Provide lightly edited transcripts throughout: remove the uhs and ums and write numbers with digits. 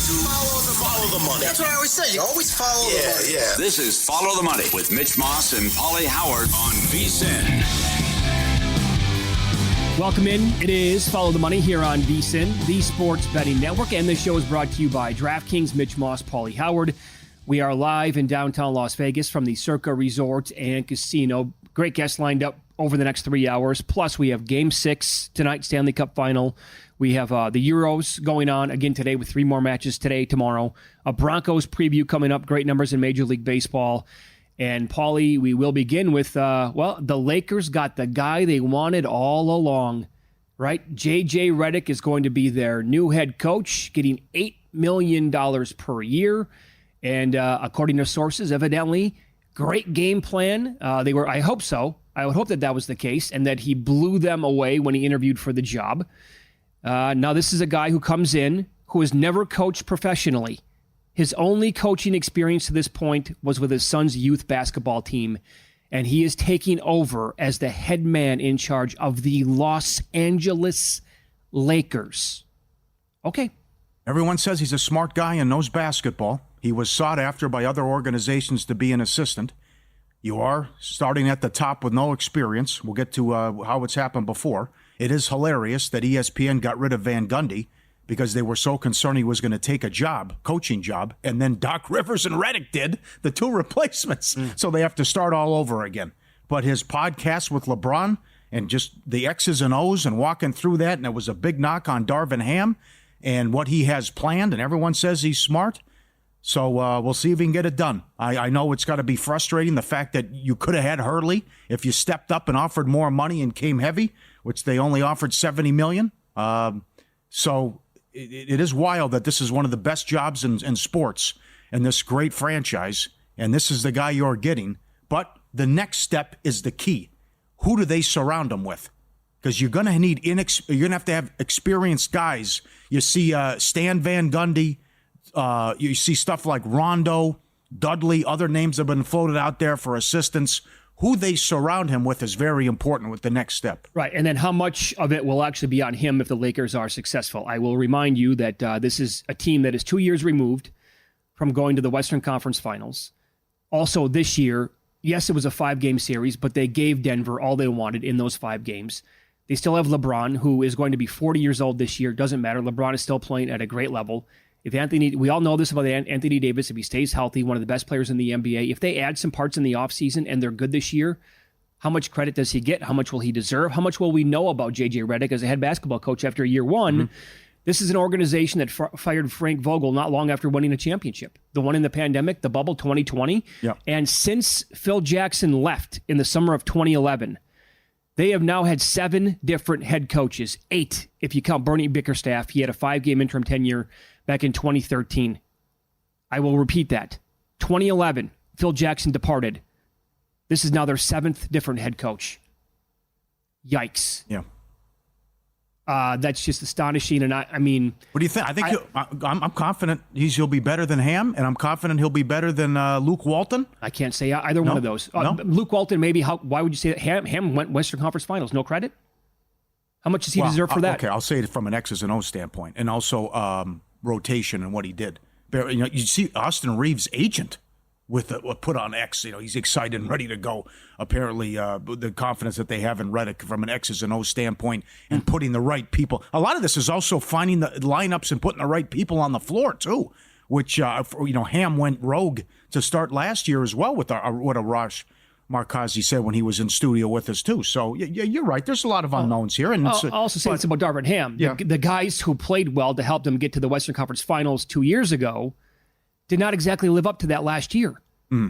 Follow the money. That's what I always say. You always follow the money. Yeah. This is Follow the Money with Mitch Moss and Paulie Howard on VSiN. Welcome in. It is Follow the Money here on VSiN, the Sports Betting Network, and this show is brought to you by DraftKings. Mitch Moss, Paulie Howard. We are live in downtown Las Vegas from the Circa Resort and Casino. Great guests lined up over the next 3 hours. Plus, we have Game 6 tonight, Stanley Cup Final. We have the Euros going on again today with 3 more matches today, tomorrow. A Broncos preview coming up. Great numbers in Major League Baseball. And, Paulie, we will begin with, the Lakers got the guy they wanted all along, right? J.J. Redick is going to be their new head coach, getting $8 million per year. And according to sources, evidently, great game plan. I hope so. I would hope that was the case and that he blew them away when he interviewed for the job. Now, this is a guy who comes in who has never coached professionally. His only coaching experience to this point was with his son's youth basketball team, and he is taking over as the head man in charge of the Los Angeles Lakers. Okay. Everyone says he's a smart guy and knows basketball. He was sought after by other organizations to be an assistant. You are starting at the top with no experience. We'll get to how it's happened before. It is hilarious that ESPN got rid of Van Gundy because they were so concerned he was going to take a coaching job, and then Doc Rivers and Redick did, the 2 replacements. So they have to start all over again. But his podcast with LeBron and just the X's and O's and walking through that, and it was a big knock on Darvin Ham and what he has planned, and everyone says he's smart. So we'll see if he can get it done. I know it's got to be frustrating, the fact that you could have had Hurley if you stepped up and offered more money and came heavy, which they only offered $70 million. So it is wild that this is one of the best jobs in sports and this great franchise, and this is the guy you're getting. But the next step is the key. Who do they surround him with? Because you're going to need you're going to have experienced guys. You see Stan Van Gundy. You see stuff like Rondo, Dudley, other names have been floated out there for assistants. Who they surround him with is very important with the next step. Right, and then how much of it will actually be on him if the Lakers are successful. I will remind you that this is a team that is 2 years removed from going to the Western Conference Finals. Also this year, yes, it was a 5-game series, but they gave Denver all they wanted in those 5 games. They still have LeBron, who is going to be 40 years old this year. Doesn't matter. LeBron is still playing at a great level. We all know this about Anthony Davis. If he stays healthy, one of the best players in the NBA. If they add some parts in the offseason and they're good this year, how much credit does he get? How much will he deserve? How much will we know about J.J. Redick as a head basketball coach after year one? Mm-hmm. This is an organization that fired Frank Vogel not long after winning a championship. The one in the pandemic, the bubble 2020. Yep. And since Phil Jackson left in the summer of 2011, they have now had 7 different head coaches, 8 if you count Bernie Bickerstaff. He had a 5-game interim tenure back in 2013. I will repeat that. 2011, Phil Jackson departed. This is now their 7th different head coach. Yikes. Yeah. That's just astonishing. And I mean... What do you think? I think I'm confident he'll be better than Ham, and I'm confident he'll be better than Luke Walton. I can't say either one of those. No? Luke Walton, maybe. Why would you say that? Ham went Western Conference Finals. No credit? How much does he deserve for that? Okay, I'll say it from an X's and O's standpoint, and also rotation and what he did. But, you see Austin Reeves' agent with put on X. He's excited and ready to go. Apparently, the confidence that they have in Redick from an X's and O's standpoint and putting the right people. A lot of this is also finding the lineups and putting the right people on the floor too. Which Ham went rogue to start last year as well with what Arash Markazi said when he was in studio with us too. So you're right. There's a lot of unknowns here. And I'll also say this about Darvin Ham. Yeah. The guys who played well to help them get to the Western Conference Finals 2 years ago did not exactly live up to that last year.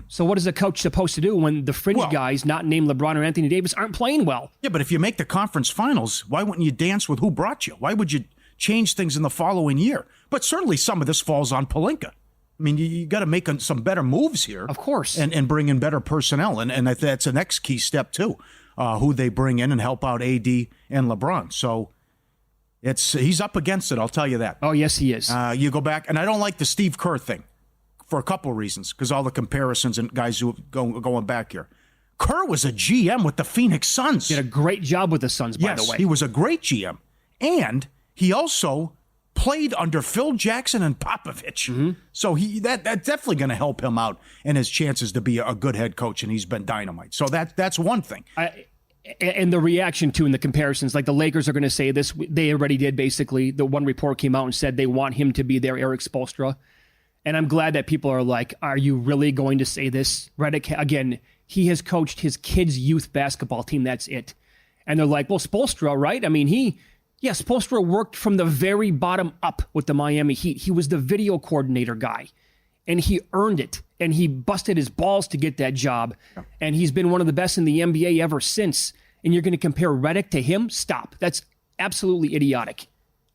So what is a coach supposed to do when the fringe guys, not named LeBron or Anthony Davis, aren't playing well? Yeah, but if you make the conference finals, why wouldn't you dance with who brought you? Why would you change things in the following year? But certainly some of this falls on Pelinka. I mean, you got to make some better moves here. Of course. And bring in better personnel. And that's the next key step, too, who they bring in and help out AD and LeBron. So he's up against it, I'll tell you that. Oh, yes, he is. You go back, and I don't like the Steve Kerr thing for a couple of reasons, because all the comparisons and guys who going back here. Kerr was a GM with the Phoenix Suns. Did a great job with the Suns, by the way. He was a great GM. And he also played under Phil Jackson and Popovich. So that's definitely going to help him out and his chances to be a good head coach, and he's been dynamite. So that's one thing. And the reaction to in the comparisons, like the Lakers are going to say this, they already did basically. The one report came out and said they want him to be their Eric Spoelstra. And I'm glad that people are like, are you really going to say this? Redick, again, he has coached his kids' youth basketball team. That's it. And they're like, well, Spoelstra, right? I mean, Spoelstra worked from the very bottom up with the Miami Heat. He was the video coordinator guy, and he earned it. And he busted his balls to get that job. Yeah. And he's been one of the best in the NBA ever since. And you're going to compare Redick to him? Stop. That's absolutely idiotic.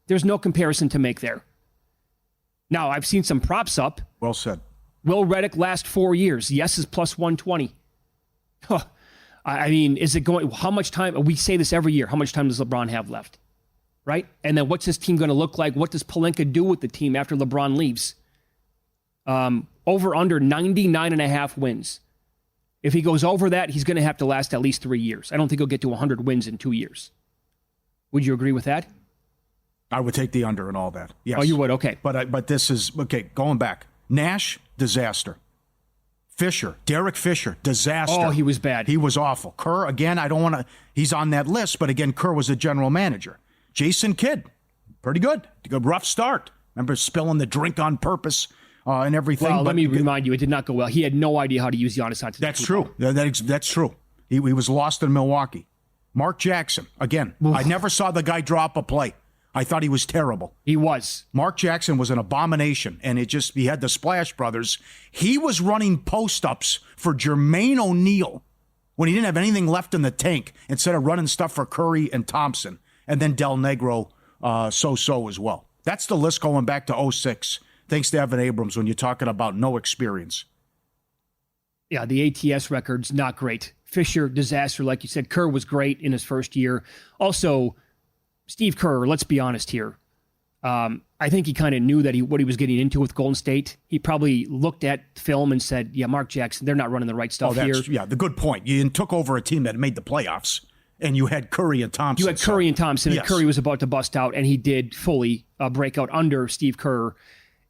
There's no comparison to make there. Now, I've seen some props up. Well said. Will Redick last 4 years? Yes is plus 120. Huh. I mean, is it going, how much time, we say this every year, how much time does LeBron have left? Right? And then what's his team going to look like? What does Pelinka do with the team after LeBron leaves? Over under 99.5 wins. If he goes over that, he's going to have to last at least 3 years. I don't think he'll get to 100 wins in 2 years. Would you agree with that? I would take the under and all that. Yes. Oh, you would? Okay. But this is, okay, going back. Nash, disaster. Fisher, Derek Fisher, disaster. Oh, he was bad. He was awful. Kerr, again, I don't want to, he's on that list, but again, Kerr was a general manager. Jason Kidd, pretty good. Rough start. Remember spilling the drink on purpose and everything. Well, let me remind you, it did not go well. He had no idea how to use Giannis Antetokounmpo. That's true. That's true. He was lost in Milwaukee. Mark Jackson, again, I never saw the guy drop a play. I thought he was terrible. He was. Mark Jackson was an abomination, and he had the Splash Brothers. He was running post-ups for Jermaine O'Neal when he didn't have anything left in the tank instead of running stuff for Curry and Thompson, and then Del Negro so-so as well. That's the list going back to 2006, thanks to Evan Abrams, when you're talking about no experience. Yeah, the ATS record's not great. Fisher, disaster, like you said. Kerr was great in his first year. Also, Steve Kerr, let's be honest here. I think he kind of knew that what he was getting into with Golden State. He probably looked at film and said, yeah, Mark Jackson, they're not running the right stuff here. Yeah, the good point. You took over a team that made the playoffs, and you had Curry and Thompson. You had Curry and Thompson, and Curry was about to bust out, and he did fully break out under Steve Kerr.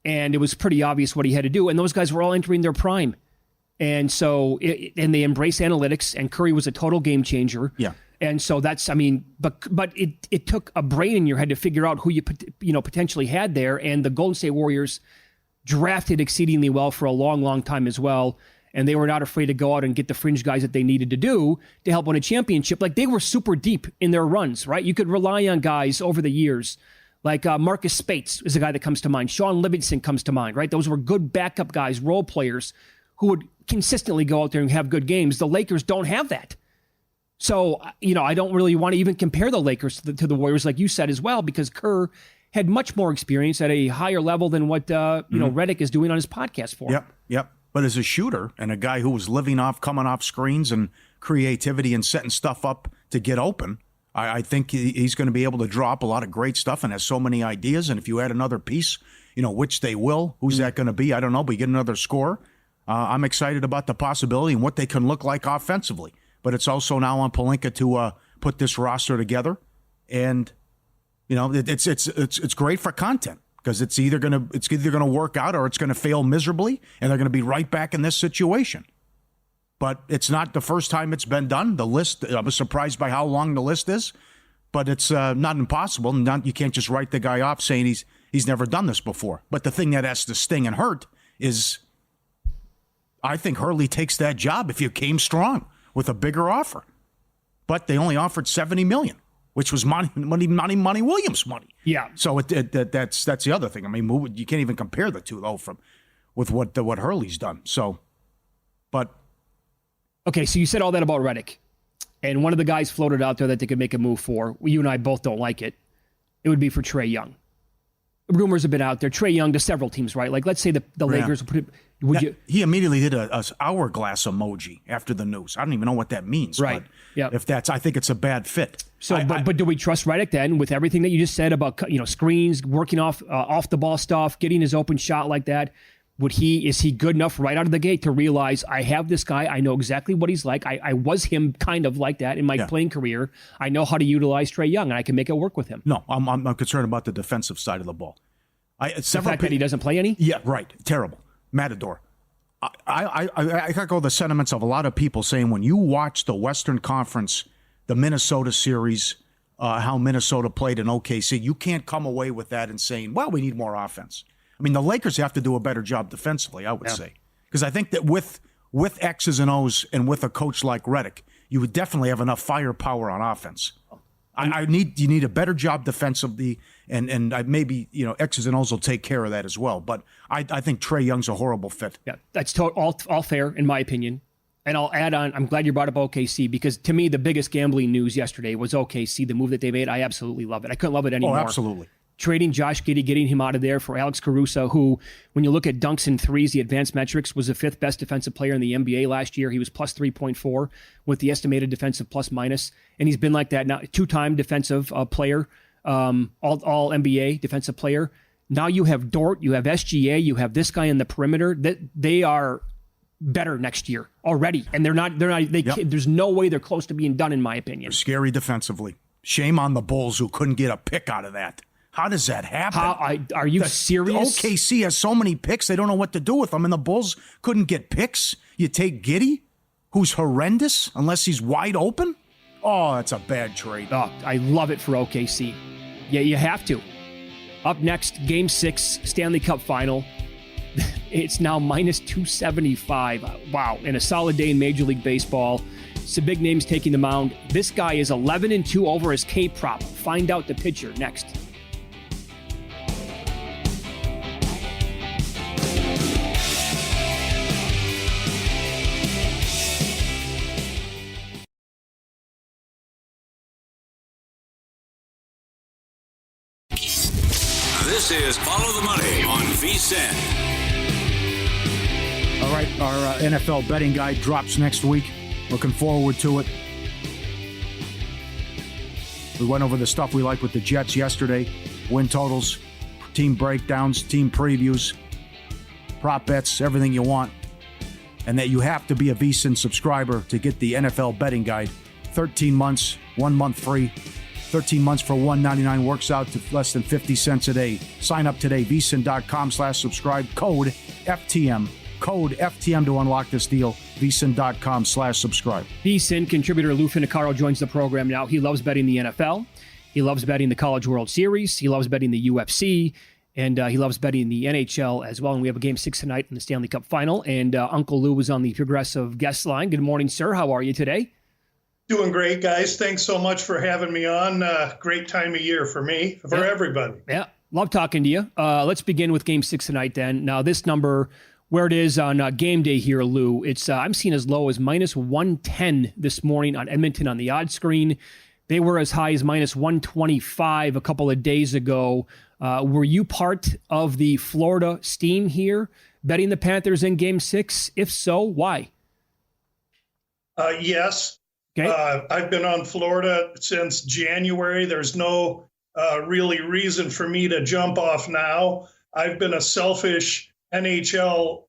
And it was pretty obvious what he had to do. And those guys were all entering their prime. And so, and they embrace analytics, and Curry was a total game changer. Yeah. And so that's, I mean, but it took a brain in your head to figure out who you potentially had there. And the Golden State Warriors drafted exceedingly well for a long, long time as well. And they were not afraid to go out and get the fringe guys that they needed to do to help win a championship. Like, they were super deep in their runs, right? You could rely on guys over the years. Like Marcus Spates is a guy that comes to mind. Sean Livingston comes to mind, right? Those were good backup guys, role players who would consistently go out there and have good games. The Lakers don't have that. So, I don't really want to even compare the Lakers to the Warriors, like you said as well, because Kerr had much more experience at a higher level than what, Redick is doing on his podcast for him. Yep. But as a shooter and a guy who was coming off screens and creativity and setting stuff up to get open, I think he's going to be able to draw up a lot of great stuff and has so many ideas. And if you add another piece, which they will, who's that going to be? I don't know, but you get another scorer. I'm excited about the possibility and what they can look like offensively. But it's also now on Pelinka to put this roster together, and it's great for content because it's either gonna work out or it's gonna fail miserably, and they're gonna be right back in this situation. But it's not the first time it's been done. The list, I was surprised by how long the list is, but it's not impossible. You can't just write the guy off saying he's never done this before. But the thing that has to sting and hurt is, I think Hurley takes that job if you came strong with a bigger offer. But they only offered $70 million, which was Monty Williams money. Yeah. So that's the other thing. I mean, you can't even compare the two though with what Hurley's done. So, but okay. So you said all that about Redick, and one of the guys floated out there that they could make a move for. You and I both don't like it. It would be for Trae Young. Rumors have been out there. Trae Young to several teams, right? Like, let's say the Lakers put it. He immediately did a hourglass emoji after the news. I don't even know what that means. Right. But if I think it's a bad fit. So, but do we trust Redick then with everything that you just said about screens, working off the ball stuff, getting his open shot like that? Is he good enough right out of the gate to realize I have this guy? I know exactly what he's like. I was him kind of like that in my playing career. I know how to utilize Trae Young, and I can make it work with him. No, I'm concerned about the defensive side of the ball. The fact that he doesn't play any? Yeah, right. Terrible. Matador. I echo the sentiments of a lot of people saying when you watch the Western Conference, the Minnesota series, how Minnesota played in OKC, you can't come away with that and saying, well, we need more offense. I mean, the Lakers have to do a better job defensively, I would say. Because I think that with X's and O's and with a coach like Redick, you would definitely have enough firepower on offense. You need a better job defensively, and maybe X's and O's will take care of that as well. But I think Trae Young's a horrible fit. Yeah, that's all fair in my opinion. And I'll add on, I'm glad you brought up OKC because to me the biggest gambling news yesterday was OKC, the move that they made. I absolutely love it. I couldn't love it anymore. Oh, absolutely. Trading Josh Giddey, getting him out of there for Alex Caruso, who, when you look at dunks and threes, the advanced metrics, was the 5th best defensive player in the NBA last year. He was plus 3.4 with the estimated defensive plus minus. And he's been like that now, 2-time defensive player, all NBA defensive player. Now you have Dort, you have SGA, you have this guy in the perimeter. That they are better next year already. And there's no way they're close to being done, in my opinion. They're scary defensively. Shame on the Bulls who couldn't get a pick out of that. How does that happen? Are you serious? OKC has so many picks, they don't know what to do with them, and the Bulls couldn't get picks. You take Giddey, who's horrendous, unless he's wide open? Oh, that's a bad trade. Oh, I love it for OKC. Yeah, you have to. Up next, Game 6, Stanley Cup Final. It's now minus 275. Wow, and a solid day in Major League Baseball. Some big names taking the mound. This guy is 11-2 over his K-prop. Find out the pitcher next. This is Follow the Money on VSiN. All right, our NFL betting guide drops next week. Looking forward to it. We went over the stuff we like with the Jets yesterday. Win totals, team breakdowns, team previews, prop bets, everything you want. And that you have to be a VSiN subscriber to get the NFL betting guide. 13 months, 1 month free. 13 months for $1.99 works out to less than 50 cents a day. Sign up today, vsin.com/subscribe. Code FTM. Code FTM to unlock this deal. vsin.com/subscribe. VSiN contributor Lou Finicaro joins the program now. He loves betting the NFL. He loves betting the College World Series. He loves betting the UFC. And he loves betting the NHL as well. And we have a Game 6 tonight in the Stanley Cup Final. And Uncle Lou was on the Progressive guest line. Good morning, sir. How are you today? Doing great, guys. Thanks so much for having me on. Great time of year for me, for everybody. Yeah, love talking to you. Let's begin with Game 6 tonight then. Now, this number, where it is on game day here, Lou, it's I'm seeing as low as minus 110 this morning on Edmonton on the odds screen. They were as high as minus 125 a couple of days ago. Were you part of the Florida steam here, betting the Panthers in Game 6? If so, why? Yes. Okay. I've been on Florida since January. There's no really reason for me to jump off now. I've been a selfish NHL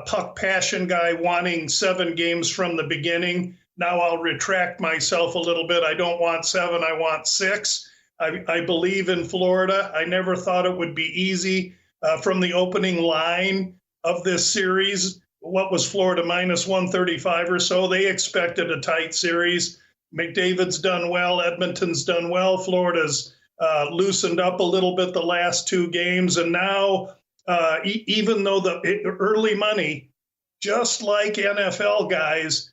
puck passion guy wanting 7 games from the beginning. Now I'll retract myself a little bit. I don't want 7, I want 6. I believe in Florida. I never thought it would be easy. From the opening line of this series, what was Florida, minus 135 or so? They expected a tight series. McDavid's done well. Edmonton's done well. Florida's loosened up a little bit the last 2 games. And now, even though the early money, just like NFL guys,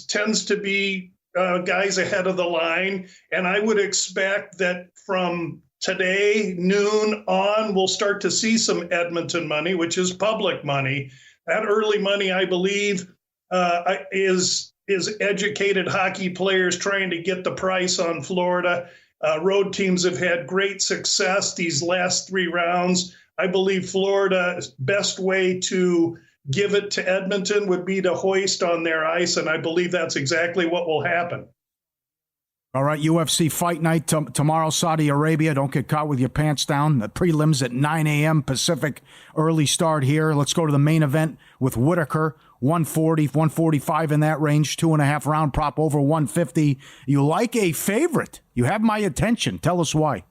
tends to be guys ahead of the line. And I would expect that from today, noon on, we'll start to see some Edmonton money, which is public money. That early money, I believe, is educated hockey players trying to get the price on Florida. Road teams have had great success these last 3 rounds. I believe Florida's best way to give it to Edmonton would be to hoist on their ice, and I believe that's exactly what will happen. All right, UFC Fight Night tomorrow, Saudi Arabia. Don't get caught with your pants down. The prelims at 9 a.m. Pacific, early start here. Let's go to the main event with Whitaker, 140, 145 in that range, 2.5 round prop over 150. You like a favorite. You have my attention. Tell us why.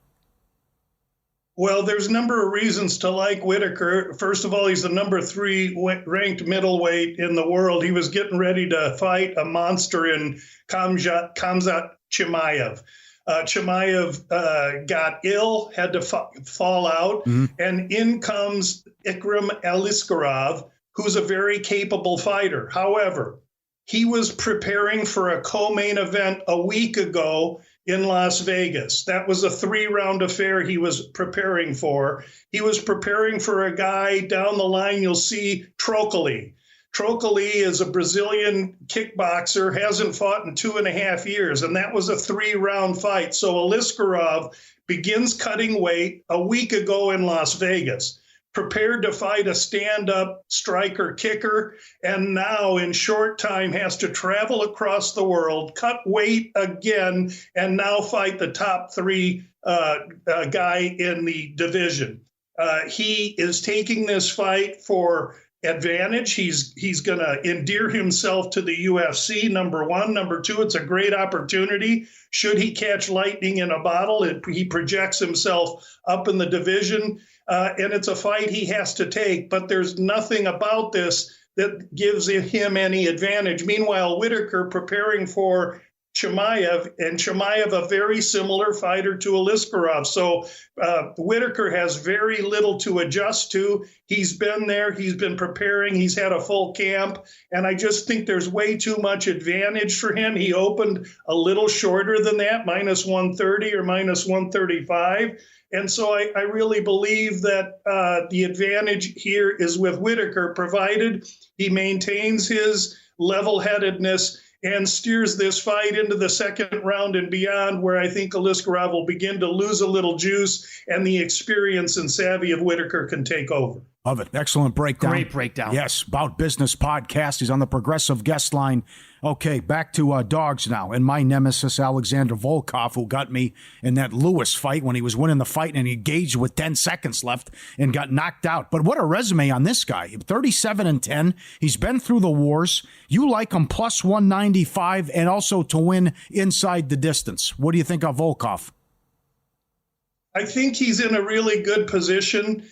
Well, there's a number of reasons to like Whitaker. First of all, he's the number 3 ranked middleweight in the world. He was getting ready to fight a monster in Khamzat Chimaev. Chimaev got ill, had to fall out, and in comes Ikram Aliskerov, who's a very capable fighter. However, he was preparing for a co-main event a week ago in Las Vegas. That was a 3-round affair he was preparing for. He was preparing for a guy down the line, you'll see, Trocoli. Trocoli is a Brazilian kickboxer, hasn't fought in 2.5 years, and that was a 3-round fight. So Aliskerov begins cutting weight a week ago in Las Vegas, prepared to fight a stand-up striker kicker, and now in short time has to travel across the world, cut weight again, and now fight the top 3 guy in the division. He is taking this fight for advantage. He's going to endear himself to the UFC, number 1. Number 2, it's a great opportunity. Should he catch lightning in a bottle, he projects himself up in the division, and it's a fight he has to take. But there's nothing about this that gives him any advantage. Meanwhile, Whitaker preparing for Chimaev, and Chimaev a very similar fighter to Aliskerov. So Whitaker has very little to adjust to. He's been there. He's been preparing. He's had a full camp. And I just think there's way too much advantage for him. He opened a little shorter than that, minus 130 or minus 135. And so I really believe that the advantage here is with Whitaker, provided he maintains his level-headedness and steers this fight into the second round and beyond, where I think Aliskerov will begin to lose a little juice and the experience and savvy of Whitaker can take over. Love it. Excellent breakdown. Great breakdown. Yes, About Business podcast. He's on the Progressive guest line. Okay, back to dogs now. And my nemesis, Alexander Volkov, who got me in that Lewis fight when he was winning the fight and he engaged with 10 seconds left and got knocked out. But what a resume on this guy. 37-10. He's been through the wars. You like him plus 195 and also to win inside the distance. What do you think of Volkov? I think he's in a really good position.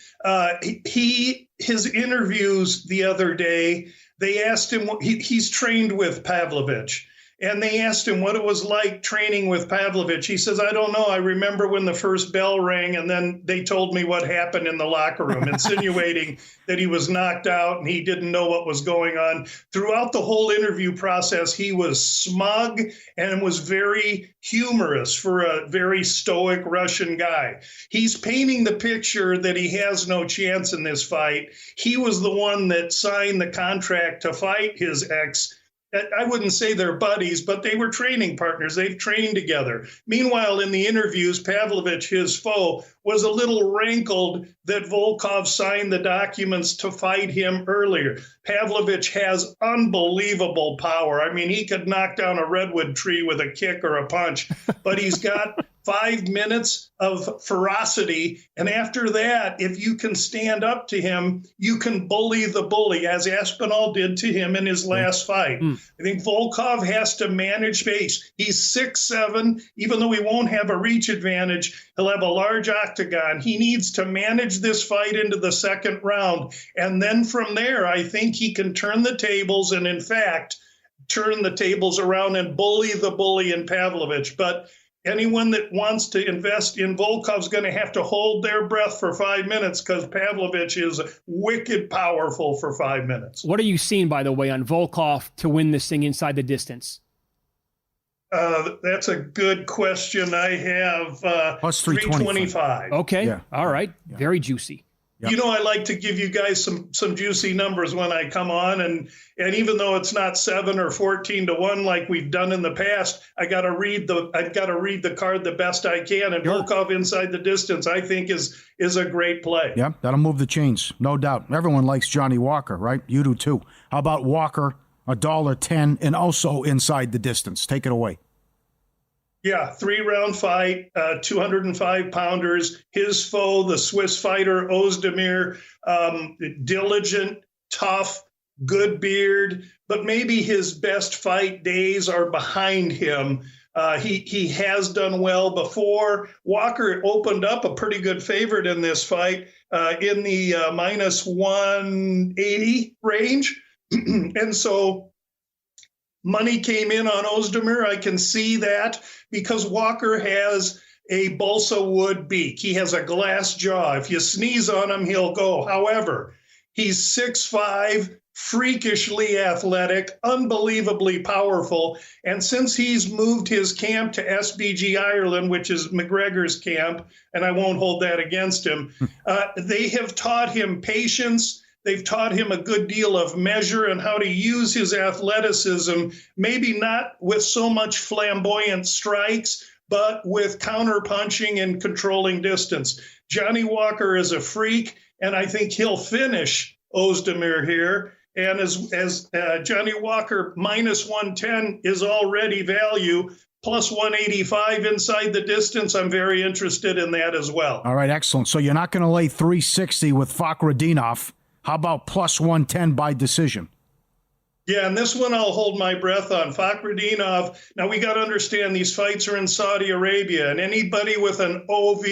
His interviews the other day, they asked him, he's trained with Pavlovich, and they asked him what it was like training with Pavlovich. He says, I don't know. I remember when the first bell rang, and then they told me what happened in the locker room, insinuating that he was knocked out and he didn't know what was going on. Throughout the whole interview process, he was smug and was very humorous for a very stoic Russian guy. He's painting the picture that he has no chance in this fight. He was the one that signed the contract to fight his ex. I wouldn't say they're buddies, but they were training partners. They've trained together. Meanwhile, in the interviews, Pavlovich, his foe, was a little rankled that Volkov signed the documents to fight him earlier. Pavlovich has unbelievable power. I mean, he could knock down a redwood tree with a kick or a punch, but he's got 5 minutes of ferocity. And after that, if you can stand up to him, you can bully the bully, as Aspinall did to him in his last fight. I think Volkov has to manage pace. He's 6'7". Even though he won't have a reach advantage, he'll have a large octagon. He needs to manage this fight into the second round. And then from there, I think he can turn the tables and, in fact, turn the tables around and bully the bully in Pavlovich. But anyone that wants to invest in Volkov's going to have to hold their breath for 5 minutes, because Pavlovich is wicked powerful for 5 minutes. What are you seeing, by the way, on Volkov to win this thing inside the distance? That's a good question. I have plus 325. Okay. Yeah. All right. Yeah. Very juicy. Yep. You know, I like to give you guys some juicy numbers when I come on, and even though it's not 7 or 14 to 1 like we've done in the past, I've got to read the card the best I can. And Sure. Volkov inside the distance, I think is a great play. Yeah, that'll move the chains, no doubt. Everyone likes Johnny Walker, right? You do too. How about Walker, $1.10, and also inside the distance? Take it away. Yeah, 3-round fight, 205 pounders. His foe, the Swiss fighter Ozdemir, diligent, tough, good beard, but maybe his best fight days are behind him. He has done well before. Walker opened up a pretty good favorite in this fight in the minus 180 range. And so money came in on Ozdemir. I can see that because Walker has a balsa wood beak. He has a glass jaw. If you sneeze on him, he'll go. However, he's 6'5", freakishly athletic, unbelievably powerful. And since he's moved his camp to SBG Ireland, which is McGregor's camp, and I won't hold that against him, they have taught him patience. They've taught him a good deal of measure and how to use his athleticism, maybe not with so much flamboyant strikes, but with counterpunching and controlling distance. Johnny Walker is a freak, and I think he'll finish Ozdemir here. And as Johnny Walker minus 110 is already value, plus 185 inside the distance, I'm very interested in that as well. All right, excellent. So you're not going to lay 360 with Fakhretdinov. How about plus 110 by decision? Yeah, and this one I'll hold my breath on. Fakhretdinov. Now, we got to understand these fights are in Saudi Arabia, and anybody with an OV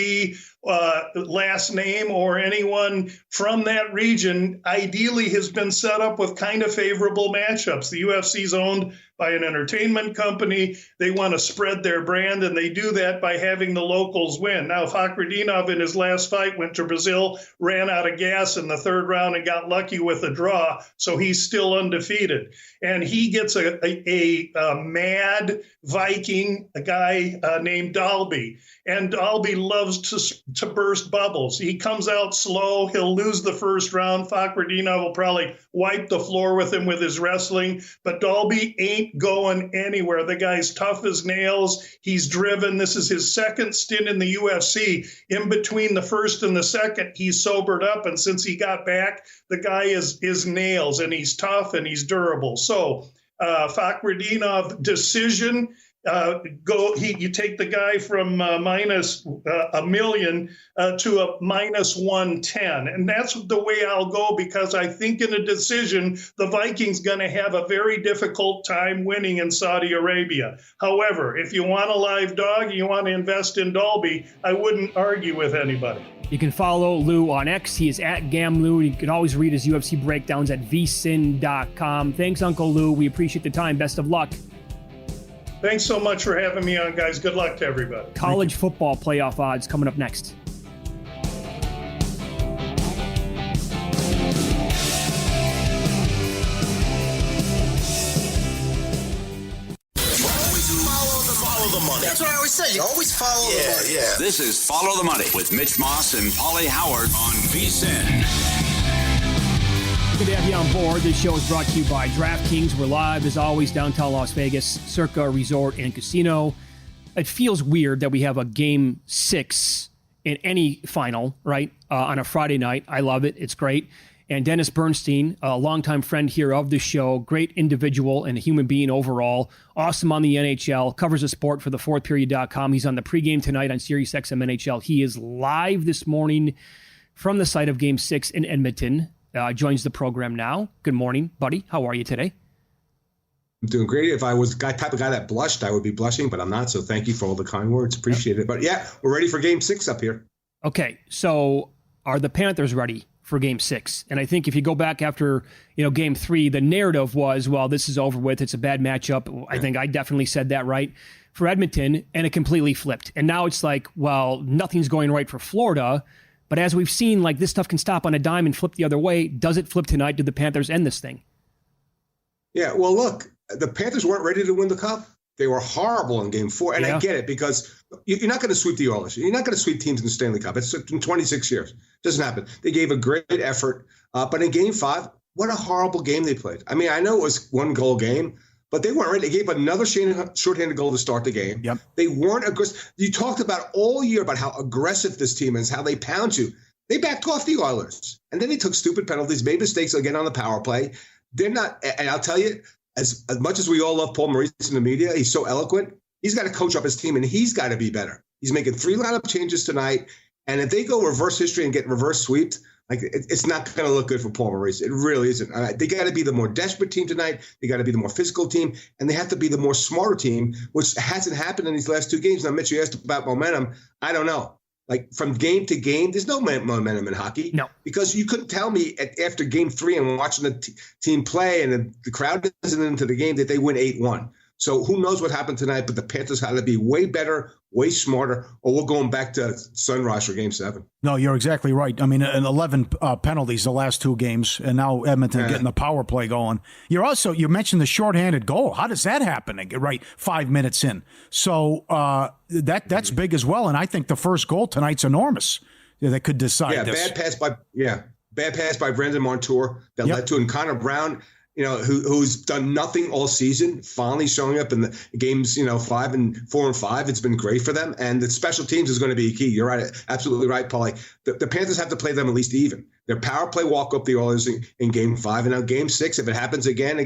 last name or anyone from that region ideally has been set up with kind of favorable matchups. The UFC's owned by an entertainment company. They want to spread their brand, and they do that by having the locals win. Now, Fakhretdinov in his last fight went to Brazil, ran out of gas in the third round and got lucky with a draw, so he's still undefeated. And he gets a mad Viking, a guy named Dalby. And Dalby loves to burst bubbles. He comes out slow. He'll lose the first round. Fakhretdinov will probably wipe the floor with him with his wrestling. But Dalby ain't going anywhere. The guy's tough as nails. He's driven. This is his second stint in the UFC. In between the first and the second, he's sobered up. And since he got back, the guy is nails, and he's tough and he's durable. So Fakhretdinov decision. You take the guy from minus a million to a minus 110. And that's the way I'll go, because I think in a decision, the Vikings going to have a very difficult time winning in Saudi Arabia. However, if you want a live dog, you want to invest in Dalby, I wouldn't argue with anybody. You can follow Lou on X. He is at GamLou. You can always read his UFC breakdowns at vsin.com. Thanks, Uncle Lou. We appreciate the time. Best of luck. Thanks so much for having me on, guys. Good luck to everybody. College football playoff odds coming up next. Follow the money. That's what I always say. You always follow the money. Yeah. This is Follow the Money with Mitch Moss and Paulie Howard on VSiN. Good to have you on board. This show is brought to you by DraftKings. We're live, as always, downtown Las Vegas, Circa Resort and Casino. It feels weird that we have a Game 6 in any final, right, on a Friday night. I love it. It's great. And Dennis Bernstein, a longtime friend here of the show, great individual and a human being overall, awesome on the NHL, covers the sport for thefourthperiod.com. He's on the pregame tonight on SiriusXM NHL. He is live this morning from the site of Game 6 in Edmonton. Joins the program now. Good morning, buddy. How are you today? I'm doing great. If I was the type of guy that blushed, I would be blushing, but I'm not. So thank you for all the kind words. Appreciate it. But yeah, we're ready for Game 6 up here. Okay, so are the Panthers ready for Game 6? And I think if you go back after Game 3, the narrative was, well, this is over with. It's a bad matchup. I think I definitely said that right for Edmonton, and it completely flipped. And now it's like, well, nothing's going right for Florida. But as we've seen, like, this stuff can stop on a dime and flip the other way. Does it flip tonight? Do the Panthers end this thing? Yeah, well, look, the Panthers weren't ready to win the Cup. They were horrible in Game 4. And I get it, because you're not going to sweep the Oilers. You're not going to sweep teams in the Stanley Cup. It's in 26 years. It doesn't happen. They gave a great effort. But in Game 5, what a horrible game they played. I mean, I know it was 1-goal game, but they weren't ready. They gave another shorthanded goal to start the game. Yep. They weren't aggressive. You talked about all year about how aggressive this team is, how they pound you. They backed off the Oilers. And then they took stupid penalties, made mistakes again on the power play. They're not, and I'll tell you, as much as we all love Paul Maurice in the media, he's so eloquent. He's got to coach up his team, and he's got to be better. He's making 3 lineup changes tonight, and if they go reverse history and get reverse swept, like it's not going to look good for Paul Maurice. It really isn't. They got to be the more desperate team tonight. They got to be the more physical team, and they have to be the more smarter team, which hasn't happened in these last 2 games. Now, Mitch, you asked about momentum. I don't know. Like from game to game, there's no momentum in hockey. No, because you couldn't tell me after game 3 and watching the team play and the crowd isn't into the game that they win 8-1. So who knows what happened tonight, but the Panthers had to be way better, way smarter, or we're going back to sunrise for Game 7. No, you're exactly right. I mean, 11 penalties the last 2 games, and now Edmonton getting the power play going. You mentioned the shorthanded goal. How does that happen? Right, 5 minutes in. So that's big as well, and I think the first goal tonight's enormous. That could decide this. Bad pass by Brendan Montour that led to Connor Brown, who's done nothing all season, finally showing up in the games, 4 and 5. It's been great for them. And the special teams is going to be key. You're right. Absolutely right, Paulie. The Panthers have to play them at least even. Their power play walk up the Oilers in game 5. And now game 6, if it happens again,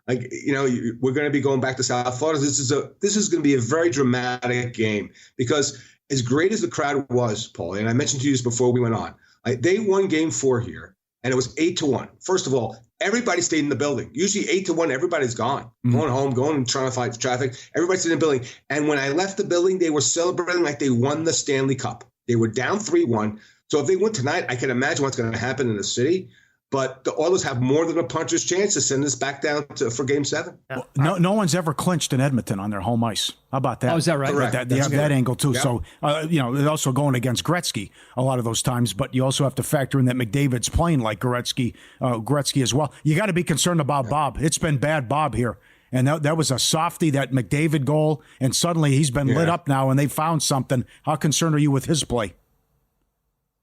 we're going to be going back to South Florida. This is going to be a very dramatic game because as great as the crowd was, Paulie, and I mentioned to you this before we went on, they won game 4 here. And it was 8-1. First of all, everybody stayed in the building. Usually 8-1, everybody's gone, going home, going trying to fight traffic. Everybody stayed in the building. And when I left the building, they were celebrating like they won the Stanley Cup. They were down 3-1. So if they win tonight, I can imagine what's going to happen in the city. But the Oilers have more than a puncher's chance to send us back down for Game 7. Well, no one's ever clinched in Edmonton on their home ice. How about that? Oh, is that right? Correct. They have that angle too. Yep. So, they're also going against Gretzky a lot of those times. But you also have to factor in that McDavid's playing like Gretzky as well. You got to be concerned about Bob. It's been bad Bob here. And that was a softie, that McDavid goal. And suddenly he's been lit up now and they found something. How concerned are you with his play?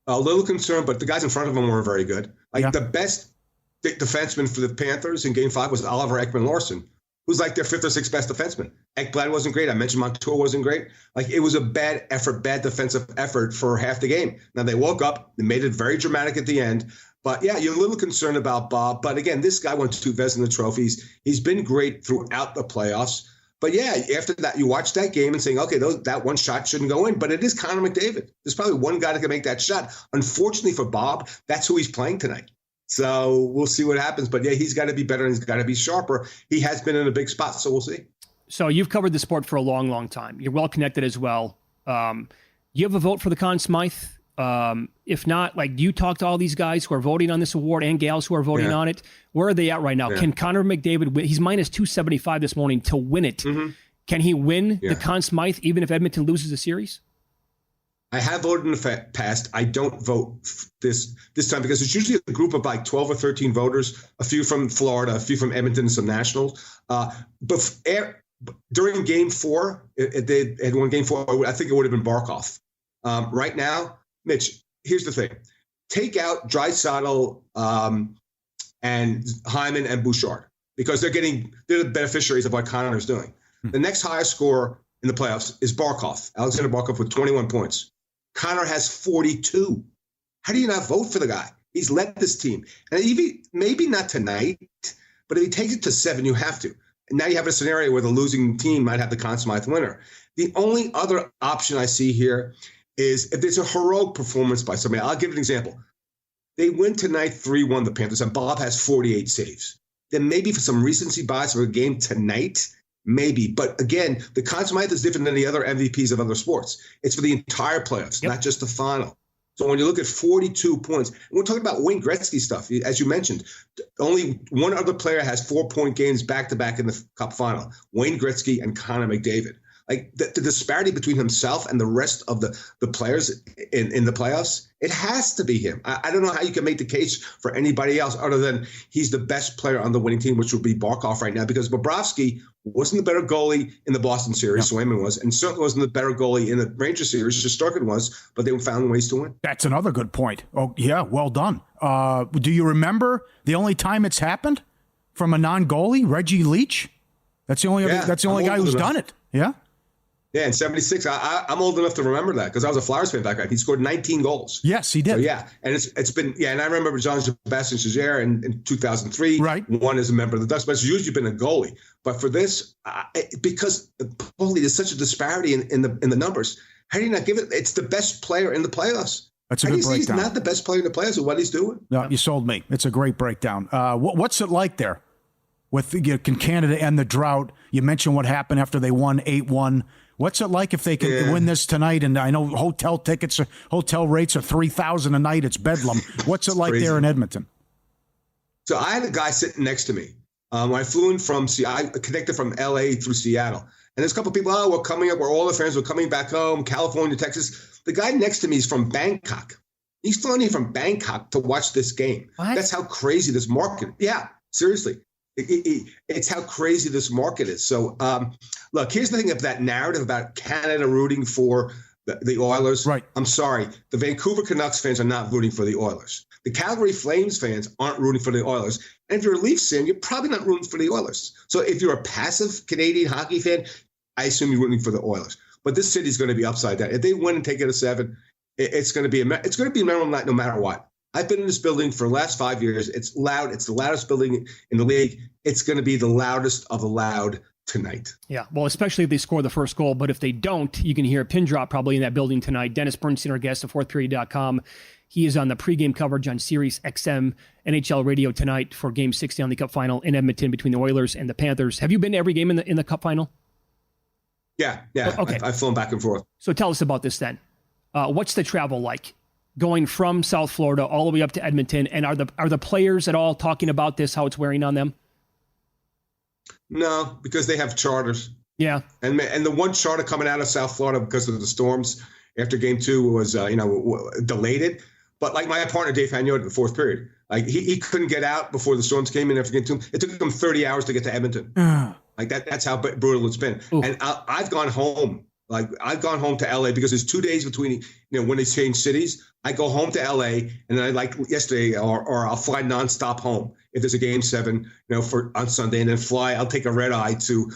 A little concerned, but the guys in front of him were very good. The best defenseman for the Panthers in Game 5 was Oliver Ekman-Larsson, who's like their 5th or 6th best defenseman. Ekblad wasn't great. I mentioned Montour wasn't great. It was a bad defensive effort for half the game. Now, they woke up. They made it very dramatic at the end. But, yeah, you're a little concerned about Bob. But, again, this guy won 2 Vezina trophies. He's been great throughout the playoffs. But, yeah, after that, you watch that game and saying, okay, that one shot shouldn't go in. But it is Connor McDavid. There's probably one guy that can make that shot. Unfortunately for Bob, that's who he's playing tonight. So we'll see what happens. But, yeah, he's got to be better and he's got to be sharper. He has been in a big spot, so we'll see. So you've covered the sport for a long, long time. You're well-connected as well. You have a vote for the Conn Smythe? If not, do you talk to all these guys who are voting on this award and gals who are voting on it? Where are they at right now? Can Connor McDavid win? He's minus 275 this morning to win it. Mm-hmm. Can he win the Conn Smythe even if Edmonton loses the series? I have voted in the past. I don't vote this time because it's usually a group of 12 or 13 voters, a few from Florida, a few from Edmonton, and some Nationals. But during Game 4, if they had won Game 4, I think it would have been Barkov. Right now, Mitch, here's the thing. Take out Draisaitl and Hyman and Bouchard because they're the beneficiaries of what Connor's doing. The next highest scorer in the playoffs is Barkov, Alexander Barkov with 21 points. Connor has 42. How do you not vote for the guy? He's led this team. And maybe not tonight, but if he takes it to 7, you have to. And now you have a scenario where the losing team might have the Conn Smythe winner. The only other option I see here is if there's a heroic performance by somebody. I'll give an example. They win tonight 3-1, the Panthers, and Bob has 48 saves. Then maybe for some recency bias for a game tonight, maybe. But again, the Conn Smythe is different than the other MVPs of other sports. It's for the entire playoffs, not just the final. So when you look at 42 points, and we're talking about Wayne Gretzky stuff, as you mentioned, only one other player has 4-point games back-to-back in the Cup final, Wayne Gretzky and Connor McDavid. The disparity between himself and the rest of the players in the playoffs, it has to be him. I don't know how you can make the case for anybody else other than he's the best player on the winning team, which would be Barkov right now, because Bobrovsky wasn't the better goalie in the Boston series, Swayman was, and certainly wasn't the better goalie in the Rangers series, Shesterkin was, but they found ways to win. That's another good point. Oh, yeah, well done. Do you remember the only time it's happened from a non-goalie, Reggie Leach? That's the only guy who's done it. Yeah. Yeah, in 76, I'm old enough to remember that because I was a Flyers fan back then. He scored 19 goals. Yes, he did. So, yeah, and it's been, and I remember Jean-Sebastien Giguère in 2003, right, won as a member of the Ducks, but it's usually been a goalie. But for this, because holy, there's such a disparity in the numbers. How do you not give it? It's the best player in the playoffs. That's a good breakdown. He's not the best player in the playoffs of what he's doing. No, you sold me. It's a great breakdown. What's it like there? Can Canada end the drought? You mentioned what happened after they won 8-1. What's it like if they can win this tonight? And I know hotel rates are $3,000 a night. It's bedlam. What's it like there in Edmonton? So I had a guy sitting next to me. When I flew in from I connected from LA through Seattle. And there's a couple of people, we're coming up. We're all the fans. We're coming back home, California, Texas. The guy next to me is from Bangkok. He's flown in from Bangkok to watch this game. What? That's how crazy this market. Yeah, seriously. It's how crazy this market is. So, look, here's the thing of that narrative about Canada rooting for the Oilers. Right. I'm sorry. The Vancouver Canucks fans are not rooting for the Oilers. The Calgary Flames fans aren't rooting for the Oilers. And if you're a Leafs fan, you're probably not rooting for the Oilers. So if you're a passive Canadian hockey fan, I assume you're rooting for the Oilers. But this city's going to be upside down. If they win and take it to 7, it's going to be a memorable night no matter what. I've been in this building for the last 5 years. It's loud. It's the loudest building in the league. It's going to be the loudest of the loud tonight. Yeah, well, especially if they score the first goal. But if they don't, you can hear a pin drop probably in that building tonight. Dennis Bernstein, our guest of fourthperiod.com. He is on the pregame coverage on Sirius XM NHL Radio tonight for Game 6 Stanley Cup Final in Edmonton between the Oilers and the Panthers. Have you been to every game in the Cup Final? Yeah. Okay. I've flown back and forth. So tell us about this then. What's the travel like? Going from South Florida all the way up to Edmonton, and are the players at all talking about this, how it's wearing on them? No, because they have charters. Yeah. And the one charter coming out of South Florida because of the storms after Game 2 was delayed it. But like my partner Dave Hagnon in the fourth period, like he couldn't get out before the storms came in after Game 2. It took him 30 hours to get to Edmonton. Like that's how brutal it's been. Ooh. And I've gone home. Like I've gone home to LA because there's 2 days between, when they change cities. I go home to LA and then I like yesterday, or I'll fly nonstop home if there's a Game 7, on Sunday, and then fly. I'll take a red eye to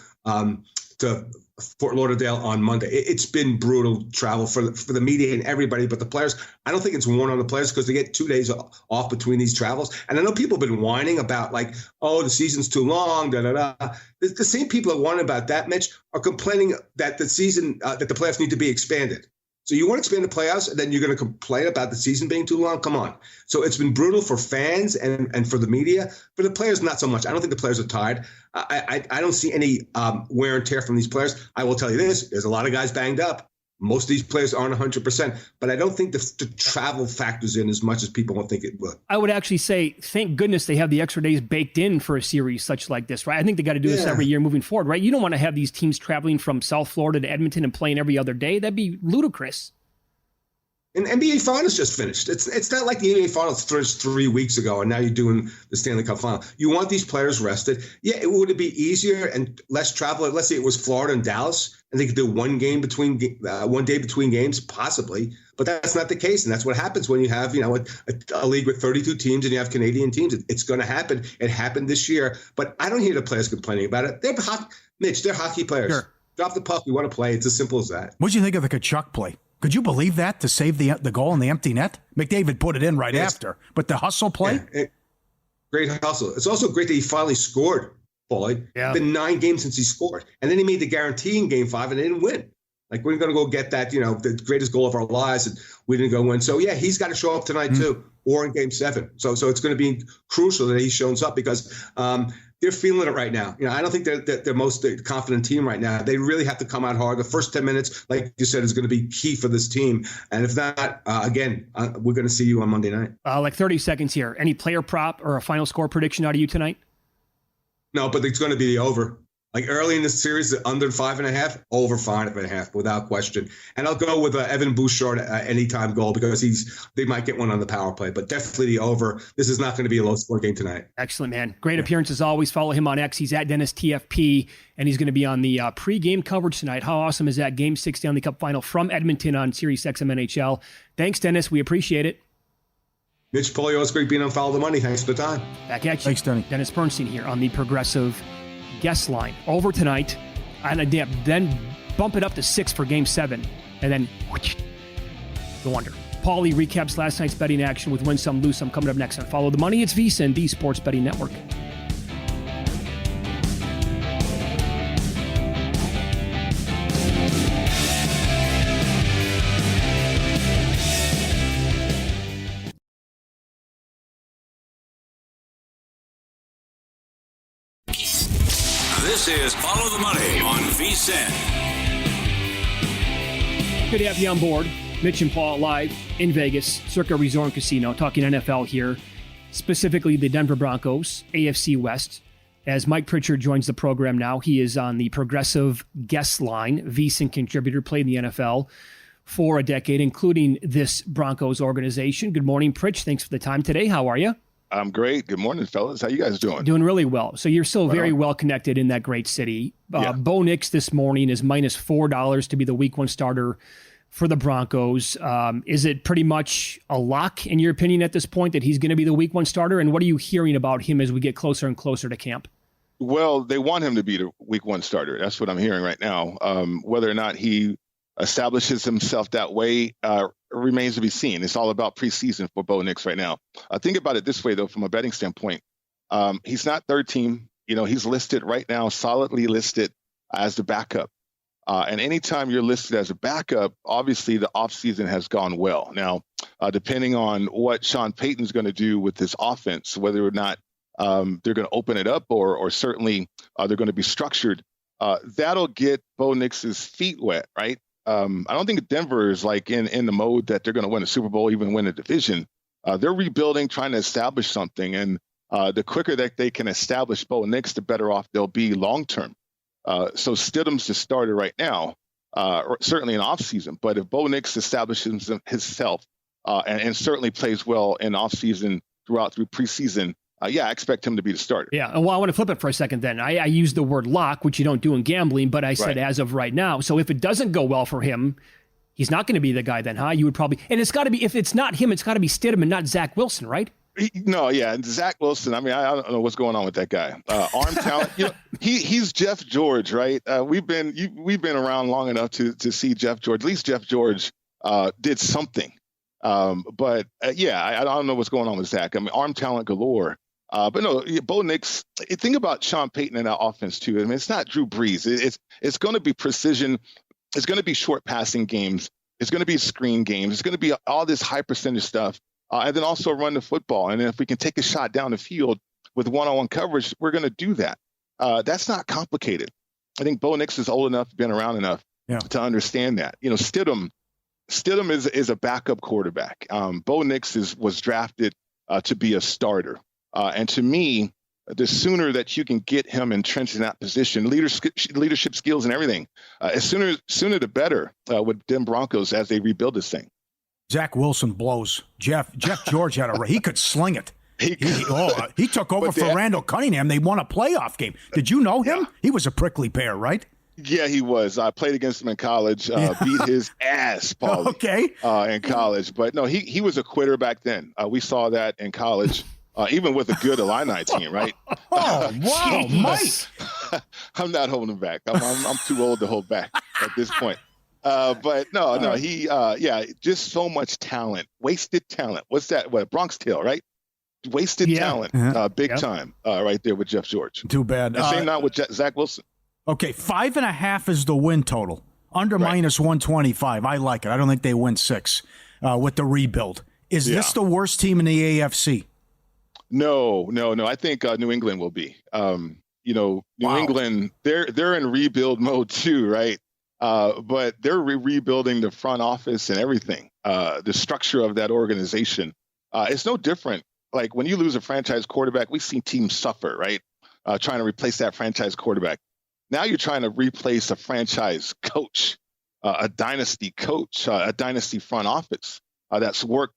Fort Lauderdale on Monday. It's been brutal travel for the media and everybody, but the players. I don't think it's worn on the players because they get 2 days off between these travels. And I know people have been whining about the season's too long. The same people that whine about that, Mitch, are complaining that the season that the playoffs need to be expanded. So you want to expand the playoffs, and then you're going to complain about the season being too long? Come on. So it's been brutal for fans and for the media. For the players, not so much. I don't think the players are tired. I don't see any wear and tear from these players. I will tell you this. There's a lot of guys banged up. Most of these players aren't 100%, but I don't think the travel factors in as much as people won't think it would. I would actually say, thank goodness they have the extra days baked in for a series such like this, right? I think they got to do this every year moving forward, right? You don't want to have these teams traveling from South Florida to Edmonton and playing every other day. That'd be ludicrous. And NBA Finals just finished. It's not like the NBA Finals finished 3 weeks ago and now you're doing the Stanley Cup Final. You want these players rested. Yeah, would it be easier and less travel? Let's say it was Florida and Dallas, and they could do one day between games, possibly. But that's not the case, and that's what happens when you have a league with 32 teams and you have Canadian teams. It's going to happen. It happened this year, but I don't hear the players complaining about it. They're hockey players. Sure. Drop the puck. We want to play. It's as simple as that. What did you think of the Tkachuk play? Could you believe that, to save the goal in the empty net? McDavid put it in right after. But the hustle play? Yeah, great hustle. It's also great that he finally scored, Paulie. Yeah. It's been 9 games since he scored. And then he made the guarantee in Game 5 and they didn't win. Like, we're going to go get that, the greatest goal of our lives, and we didn't go win. So, yeah, he's got to show up tonight, too, or in Game 7. So it's going to be crucial that he shows up because they're feeling it right now. I don't think they're the most confident team right now. They really have to come out hard. The first 10 minutes, like you said, is going to be key for this team. And if not, we're going to see you on Monday night. 30 seconds here. Any player prop or a final score prediction out of you tonight? No, but it's going to be the over. Like early in the series, under 5.5, over 5.5 without question. And I'll go with Evan Bouchard anytime goal because they might get one on the power play, but definitely the over. This is not going to be a low score game tonight. Excellent, man. Great appearance as always. Follow him on X. He's at Dennis TFP, and he's going to be on the pregame coverage tonight. How awesome is that? Game 6 Stanley Cup Final from Edmonton on Sirius XM NHL. Thanks, Dennis. We appreciate it. Mitch Polio, it's great being on Follow the Money. Thanks for the time. Back at you. Thanks, Denny. Dennis Bernstein here on the Progressive guest line. Over tonight, and then bump it up to 6 for Game 7, and then go under. Paulie recaps last night's betting action with Win Some, Lose Some coming up next on Follow the Money. It's VSiN, the Sports Betting Network. This is Follow the Money on VSiN. Good to have you on board. Mitch and Paul live in Vegas, Circa Resort and Casino, talking NFL here, specifically the Denver Broncos, AFC West. As Mike Pritchard joins the program now, he is on the Progressive guest line, VSiN contributor, played in the NFL for a decade, including this Broncos organization. Good morning, Pritch. Thanks for the time today. How are you? I'm great. Good morning, fellas. How you guys doing? Doing really well. So you're still very well connected in that great city. Bo Nix this morning is minus $4 to be the week 1 starter for the Broncos. Is it pretty much a lock, in your opinion, at this point, that he's going to be the week 1 starter? And what are you hearing about him as we get closer and closer to camp? Well, they want him to be the week 1 starter. That's what I'm hearing right now. Whether or not he establishes himself that way remains to be seen. It's all about preseason for Bo Nix right now. Think about it this way, though, from a betting standpoint. He's not third team. He's listed right now, solidly listed as the backup. And anytime you're listed as a backup, obviously the offseason has gone well. Now, depending on what Sean Payton's going to do with this offense, whether or not they're going to open it up or certainly they're going to be structured, that'll get Bo Nix's feet wet, right? I don't think Denver is like in the mode that they're going to win a Super Bowl, even win a division. They're rebuilding, trying to establish something. And the quicker that they can establish Bo Nix, the better off they'll be long term. So Stidham's the starter right now, certainly in offseason. But if Bo Nix establishes himself and certainly plays well in offseason through preseason, I expect him to be the starter. Yeah, well, I want to flip it for a second then. I used the word lock, which you don't do in gambling, but I said as of right now. So if it doesn't go well for him, he's not going to be the guy then, huh? You would probably, and it's got to be, if it's not him, it's got to be Stidham and not Zach Wilson, right? No, and Zach Wilson, I mean, I don't know what's going on with that guy. Arm talent, he's Jeff George, right? We've been around long enough to see Jeff George. At least Jeff George did something. But I don't know what's going on with Zach. I mean, arm talent galore. But no, Bo Nix, think about Sean Payton in that offense too. I mean, it's not Drew Brees. It's going to be precision. It's going to be short passing games. It's going to be screen games. It's going to be all this high percentage stuff. And then also run the football. And if we can take a shot down the field with one-on-one coverage, we're going to do that. That's not complicated. I think Bo Nix is old enough, been around enough to understand that. Stidham is a backup quarterback. Bo Nix was drafted to be a starter. And to me, the sooner that you can get him entrenched in that position, leadership skills and everything, sooner the better with Denver Broncos as they rebuild this thing. Zach Wilson blows. Jeff George he could sling it. He took over for Randall Cunningham. They won a playoff game. Did you know him? Yeah. He was a prickly pear, right? Yeah, he was. I played against him in college, beat his ass, Paulie. Okay. In college. But no, he was a quitter back then. We saw that in college. Even with a good Illini team, right? Oh, wow, Mike. I'm not holding back. I'm too old to hold back at this point. But no, he, just so much talent, wasted talent. What's that? Bronx Tale, right? Wasted talent, big time, right there with Jeff George. Too bad. Same now with Zach Wilson. Okay, 5.5 is the win total. Under minus 125. I like it. I don't think they win 6 with the rebuild. Is this the worst team in the AFC? No. I think New England will be. New England, they're in rebuild mode too, right? But they're rebuilding the front office and everything. The structure of that organization, it's no different. Like when you lose a franchise quarterback, we've seen teams suffer, right? Trying to replace that franchise quarterback. Now you're trying to replace a franchise coach, a dynasty coach, a dynasty front office that's worked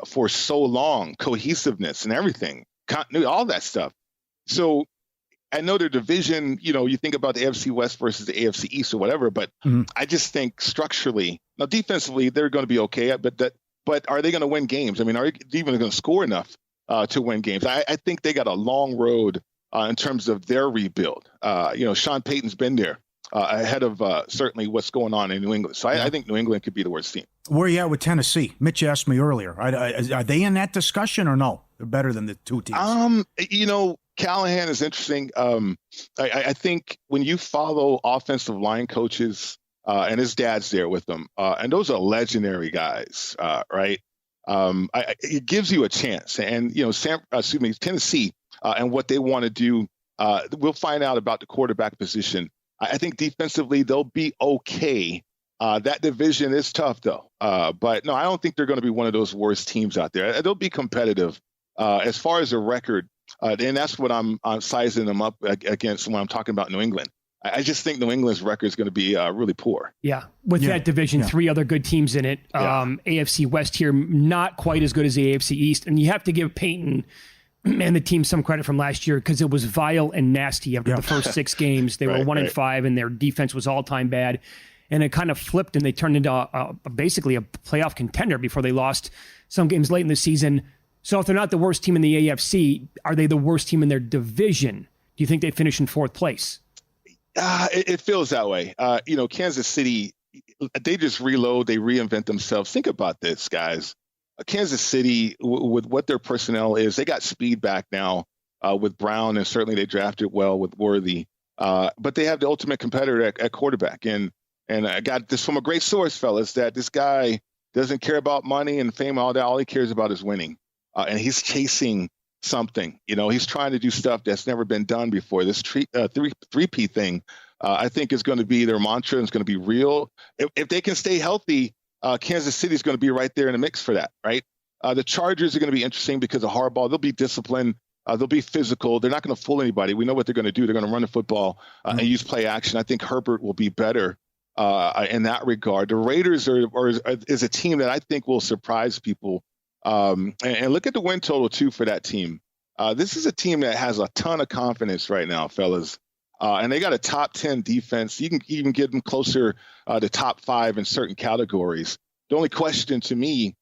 for so long, cohesiveness and everything, continuity, all that stuff. So I know their division, you think about the AFC West versus the AFC East or whatever, but I just think structurally, now defensively, they're going to be okay, but are they going to win games? I mean, are they even going to score enough to win games? I think they got a long road in terms of their rebuild. Sean Payton's been there ahead of certainly what's going on in New England. So I think New England could be the worst team. Where are you at with Tennessee? Mitch asked me earlier. Are they in that discussion or no? They're better than the two teams. Callahan is interesting. I think when you follow offensive line coaches, and his dad's there with them, and those are legendary guys, right? It gives you a chance. And Tennessee and what they want to do. We'll find out about the quarterback position. I think defensively they'll be okay. That division is tough, though. But no, I don't think they're going to be one of those worst teams out there. They'll be competitive. As far as a record, and that's what I'm sizing them up against when I'm talking about New England. I just think New England's record is going to be really poor. Yeah, with that division, 3 other good teams in it. AFC West here, not quite as good as the AFC East. And you have to give Peyton and the team some credit from last year because it was vile and nasty after the first 6 games. They were 1-5, and their defense was all-time bad. And it kind of flipped, and they turned into basically a playoff contender before they lost some games late in the season. So if they're not the worst team in the AFC, are they the worst team in their division? Do you think they finish in 4th place? It feels that way. Kansas City, they just reload, they reinvent themselves. Think about this, guys. Kansas City, with what their personnel is, they got speed back now with Brown, and certainly they drafted well with Worthy. But they have the ultimate competitor at quarterback. And I got this from a great source, fellas, that this guy doesn't care about money and fame, all that. All he cares about is winning. And he's chasing something. He's trying to do stuff that's never been done before. This 3P thing, I think, is going to be their mantra, and it's going to be real. If they can stay healthy, Kansas City is going to be right there in the mix for that, right? The Chargers are going to be interesting because of Harbaugh. They'll be disciplined. They'll be physical. They're not going to fool anybody. We know what they're going to do. They're going to run the football and use play action. I think Herbert will be better in that regard. The Raiders is a team that I think will surprise people. And look at the win total, too, for that team. This is a team that has a ton of confidence right now, fellas. And they got a top 10 defense. You can even get them closer to top 5 in certain categories. The only question to me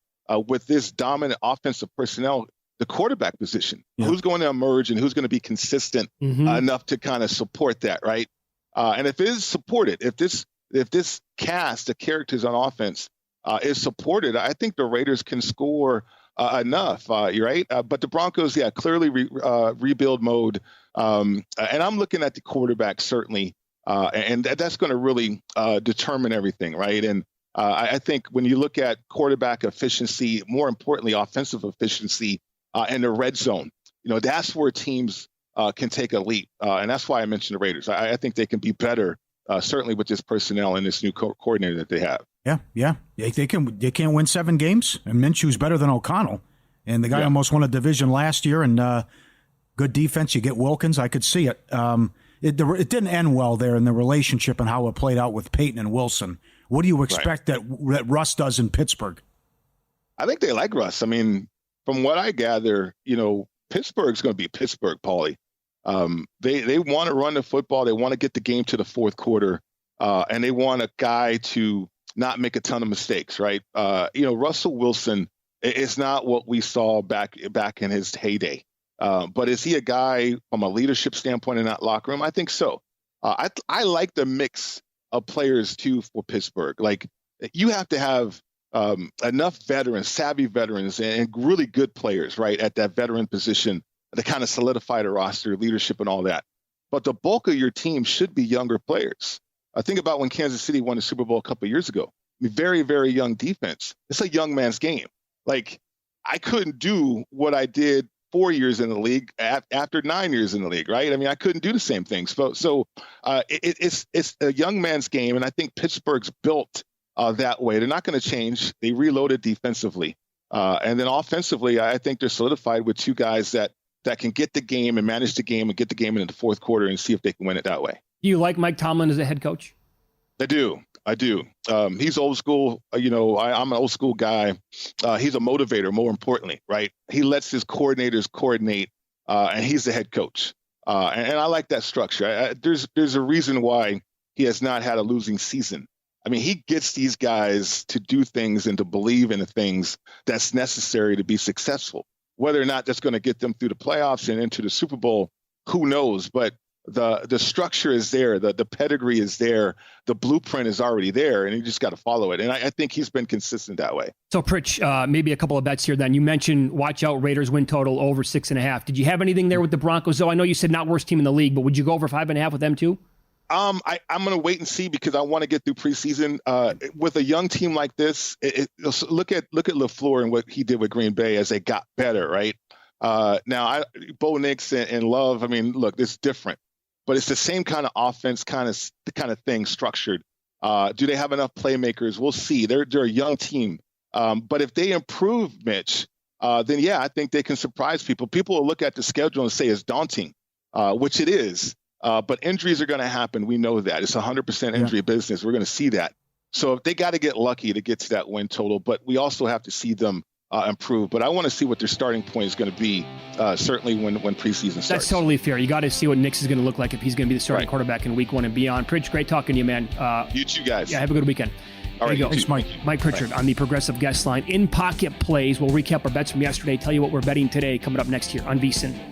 with this dominant offensive personnel, the quarterback position, who's going to emerge and who's going to be consistent enough to kind of support that, right? And if it is supported, if this cast of characters on offense is supported, I think the Raiders can score enough, right? But the Broncos, clearly rebuild mode. And I'm looking at the quarterback, certainly, and that's going to really determine everything, right? And I think when you look at quarterback efficiency, more importantly, offensive efficiency and the red zone, that's where teams can take a leap. And that's why I mentioned the Raiders. I think they can be better, certainly with this personnel and this new coordinator that they have. Yeah. They can't win 7 games, and Minshew's better than O'Connell. And the guy almost won a division last year, and good defense. You get Wilkins. I could see it. It didn't end well there in the relationship and how it played out with Peyton and Wilson. What do you expect that Russ does in Pittsburgh? I think they like Russ. I mean, from what I gather, Pittsburgh's going to be Pittsburgh, Paulie. They want to run the football. They want to get the game to the 4th quarter, and they want a guy to not make a ton of mistakes, right? Russell Wilson is not what we saw back in his heyday. But is he a guy from a leadership standpoint in that locker room? I think so. I like the mix of players, too, for Pittsburgh. Like, you have to have enough veterans, savvy veterans, and really good players, right, at that veteran position to kind of solidify the roster, leadership, and all that. But the bulk of your team should be younger players. Think about when Kansas City won the Super Bowl a couple of years ago. I mean, very, very young defense. It's a young man's game. Like, I couldn't do what I did 4 years in the league after 9 years in the league, right? I mean, I couldn't do the same things. So it's a young man's game, and I think Pittsburgh's built that way. They're not going to change. They reloaded defensively. And then offensively, I think they're solidified with 2 guys that can get the game and manage the game and get the game into the 4th quarter and see if they can win it that way. Do you like Mike Tomlin as a head coach? I do. He's old school. I'm an old school guy. He's a motivator, more importantly, right? He lets his coordinators coordinate, and he's the head coach. And I like that structure. There's a reason why he has not had a losing season. I mean, he gets these guys to do things and to believe in the things that's necessary to be successful. Whether or not that's going to get them through the playoffs and into the Super Bowl, who knows? But the structure is there, the pedigree is there, the blueprint is already there, and you just got to follow it. And I think he's been consistent that way. So, Pritch, maybe a couple of bets here then. You mentioned watch out Raiders win total over 6.5. Did you have anything there with the Broncos, though? I know you said not worst team in the league, but would you go over 5.5 with them too? I'm going to wait and see because I want to get through preseason. With a young team like this, look at LaFleur and what he did with Green Bay as they got better, right? Now, Bo Nix and Love, I mean, look, it's different. But it's the same kind of offense, kind of thing structured. Do they have enough playmakers? We'll see. They're a young team. But if they improve, Mitch, then, yeah, I think they can surprise people. People will look at the schedule and say it's daunting, which it is. But injuries are going to happen. We know that. It's 100% injury business. We're going to see that. So they got to get lucky to get to that win total. But we also have to see them improve. But I want to see what their starting point is going to be, certainly when preseason starts. That's totally fair. You got to see what Nix is going to look like if he's going to be the starting quarterback in week 1 and beyond. Pritch, great talking to you, man. You too, guys. Yeah, have a good weekend. All right, there you go. Thanks, Mike. Mike Pritchard on the Progressive Guest Line. In Pocket Plays. We'll recap our bets from yesterday, tell you what we're betting today coming up next year on VSiN.